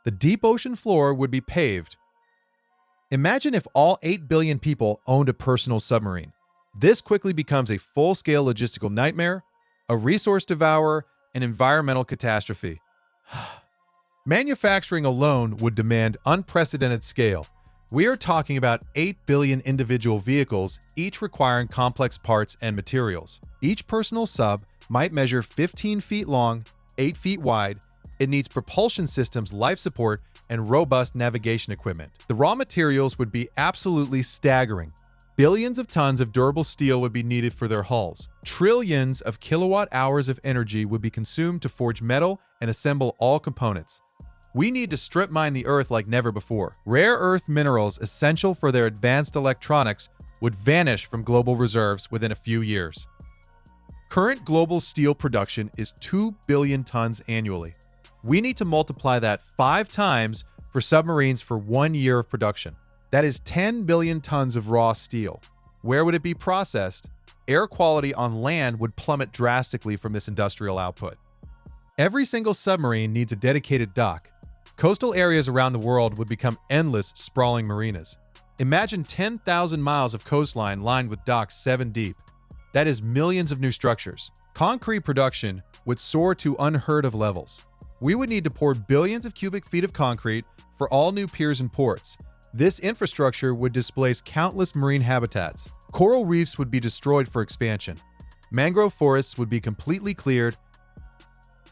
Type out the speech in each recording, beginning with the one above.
The deep ocean floor would be paved. Imagine if all 8 billion people owned a personal submarine. This quickly becomes a full-scale logistical nightmare, a resource devourer, an environmental catastrophe. Manufacturing alone would demand unprecedented scale. We are talking about 8 billion individual vehicles, each requiring complex parts and materials. Each personal sub might measure 15 feet long, 8 feet wide. It needs propulsion systems, life support, and robust navigation equipment. The raw materials would be absolutely staggering. Billions of tons of durable steel would be needed for their hulls. Trillions of kilowatt-hours of energy would be consumed to forge metal and assemble all components. We need to strip mine the Earth like never before. Rare earth minerals essential for their advanced electronics would vanish from global reserves within a few years. Current global steel production is 2 billion tons annually. We need to multiply that 5 times for submarines for 1 year of production. That is 10 billion tons of raw steel. Where would it be processed? Air quality on land would plummet drastically from this industrial output. Every single submarine needs a dedicated dock. Coastal areas around the world would become endless, sprawling marinas. Imagine 10,000 miles of coastline lined with docks 7 deep. That is millions of new structures. Concrete production would soar to unheard of levels. We would need to pour billions of cubic feet of concrete for all new piers and ports. This infrastructure would displace countless marine habitats. Coral reefs would be destroyed for expansion. Mangrove forests would be completely cleared.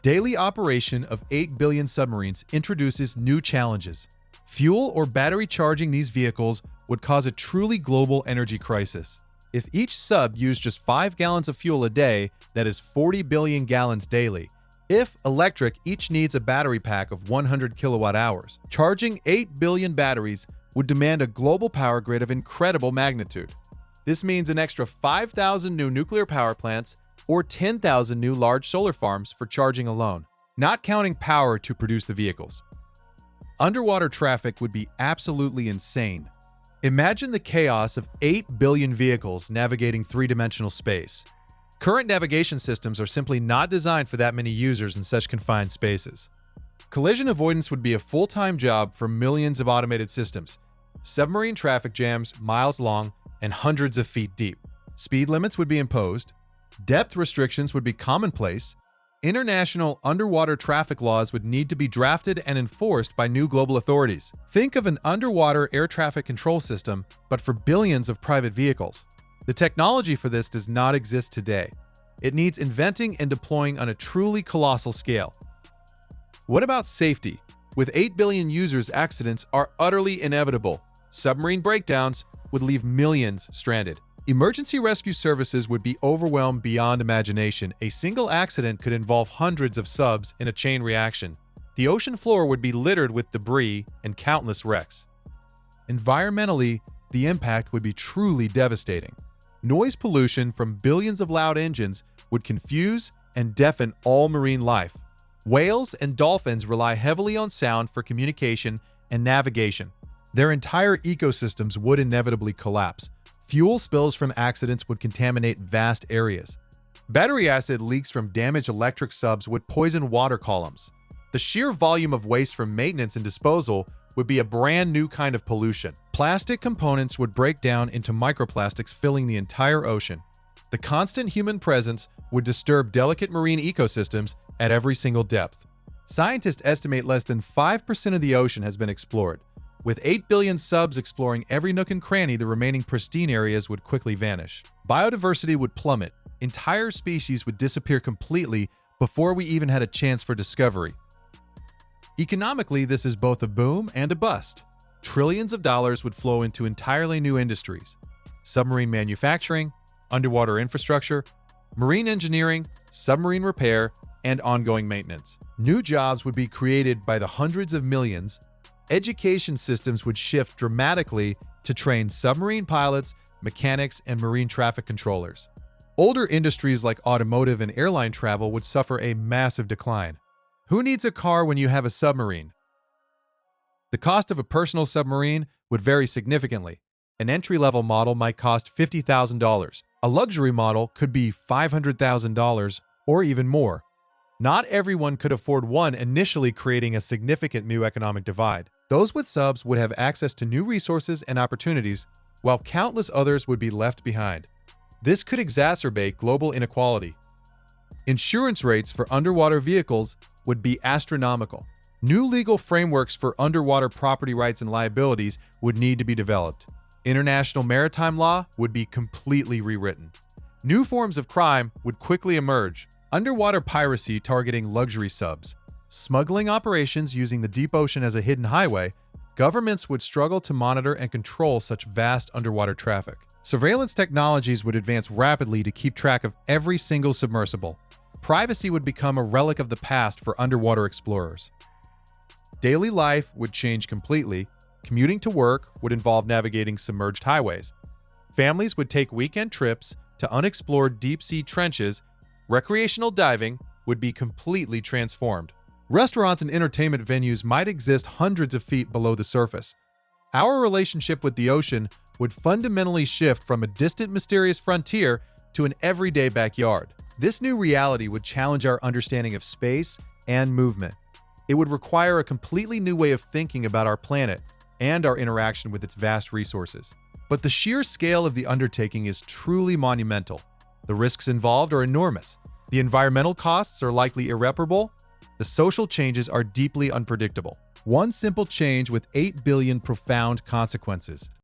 Daily operation of 8 billion submarines introduces new challenges. Fuel or battery charging these vehicles would cause a truly global energy crisis. If each sub used just 5 gallons of fuel a day, that is 40 billion gallons daily. If electric, each needs a battery pack of 100 kilowatt hours. Charging 8 billion batteries would demand a global power grid of incredible magnitude. This means an extra 5,000 new nuclear power plants or 10,000 new large solar farms for charging alone, not counting power to produce the vehicles. Underwater traffic would be absolutely insane. Imagine the chaos of 8 billion vehicles navigating three-dimensional space. Current navigation systems are simply not designed for that many users in such confined spaces. Collision avoidance would be a full-time job for millions of automated systems. Submarine traffic jams miles long and hundreds of feet deep. Speed limits would be imposed. Depth restrictions would be commonplace. International underwater traffic laws would need to be drafted and enforced by new global authorities. Think of an underwater air traffic control system, but for billions of private vehicles. The technology for this does not exist today. It needs inventing and deploying on a truly colossal scale. What about safety? With 8 billion users, accidents are utterly inevitable. Submarine breakdowns would leave millions stranded. Emergency rescue services would be overwhelmed beyond imagination. A single accident could involve hundreds of subs in a chain reaction. The ocean floor would be littered with debris and countless wrecks. Environmentally, the impact would be truly devastating. Noise pollution from billions of loud engines would confuse and deafen all marine life. Whales and dolphins rely heavily on sound for communication and navigation. Their entire ecosystems would inevitably collapse. Fuel spills from accidents would contaminate vast areas. Battery acid leaks from damaged electric subs would poison water columns. The sheer volume of waste from maintenance and disposal would be a brand new kind of pollution. Plastic components would break down into microplastics, filling the entire ocean. The constant human presence would disturb delicate marine ecosystems at every single depth. Scientists estimate less than 5% of the ocean has been explored. With 8 billion subs exploring every nook and cranny, the remaining pristine areas would quickly vanish. Biodiversity would plummet. Entire species would disappear completely before we even had a chance for discovery. Economically, this is both a boom and a bust. Trillions of dollars would flow into entirely new industries: submarine manufacturing, underwater infrastructure, marine engineering, submarine repair, and ongoing maintenance. New jobs would be created by the hundreds of millions. Education systems would shift dramatically to train submarine pilots, mechanics, and marine traffic controllers. Older industries like automotive and airline travel would suffer a massive decline. Who needs a car when you have a submarine? The cost of a personal submarine would vary significantly. An entry-level model might cost $50,000. A luxury model could be $500,000 or even more. Not everyone could afford one, initially creating a significant new economic divide. Those with subs would have access to new resources and opportunities, while countless others would be left behind. This could exacerbate global inequality. Insurance rates for underwater vehicles would be astronomical. New legal frameworks for underwater property rights and liabilities would need to be developed. International maritime law would be completely rewritten. New forms of crime would quickly emerge. Underwater piracy targeting luxury subs, smuggling operations using the deep ocean as a hidden highway. Governments would struggle to monitor and control such vast underwater traffic. Surveillance technologies would advance rapidly to keep track of every single submersible. Privacy would become a relic of the past for underwater explorers. Daily life would change completely. Commuting to work would involve navigating submerged highways. Families would take weekend trips to unexplored deep-sea trenches. Recreational diving would be completely transformed. Restaurants and entertainment venues might exist hundreds of feet below the surface. Our relationship with the ocean would fundamentally shift from a distant, mysterious frontier to an everyday backyard. This new reality would challenge our understanding of space and movement. It would require a completely new way of thinking about our planet and our interaction with its vast resources. But the sheer scale of the undertaking is truly monumental. The risks involved are enormous. The environmental costs are likely irreparable. The social changes are deeply unpredictable. One simple change with 8 billion profound consequences.